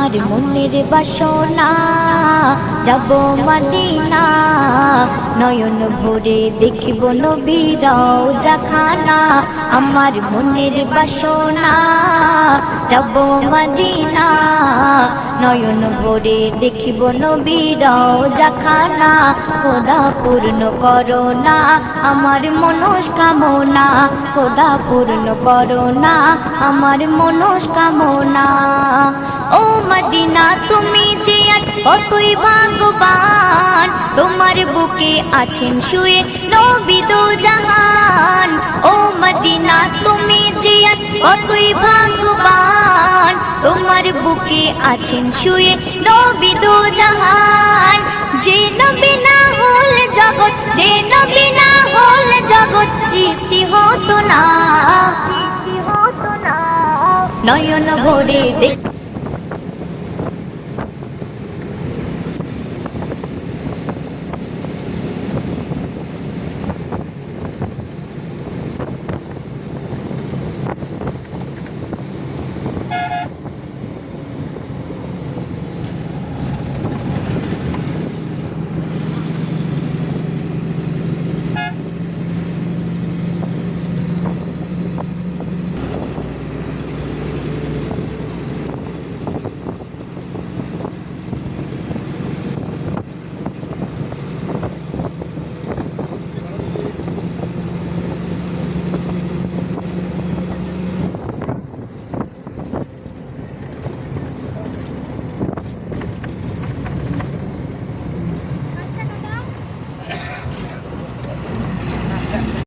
আমার মনের বাসনা যাব মদিনা নয়ন ভরে দেখিব নবীর রওজাখানা আমার মনের বাসনা যাব মদিনা নয়ন ভরে দেখিব নবীর রওজাখানা খোদা পূর্ণ করো না আমার মনস্কামনা খোদা পূর্ণ করো না আমার মনস্কামনা ও মদিনা তুমি যে কতই ভাগ্যবান তোমার বুকে আছেন শুয়ে নবী দো জাহান ও মদিনা তুমি যে কতই ভাগ্যবান তোমার বুকে আছেন শুয়ে নবী দো জাহান যে নবী না হল জগৎ যে নবী না হল জগৎ সৃষ্টি হতো না নয়ন ভরে দেখ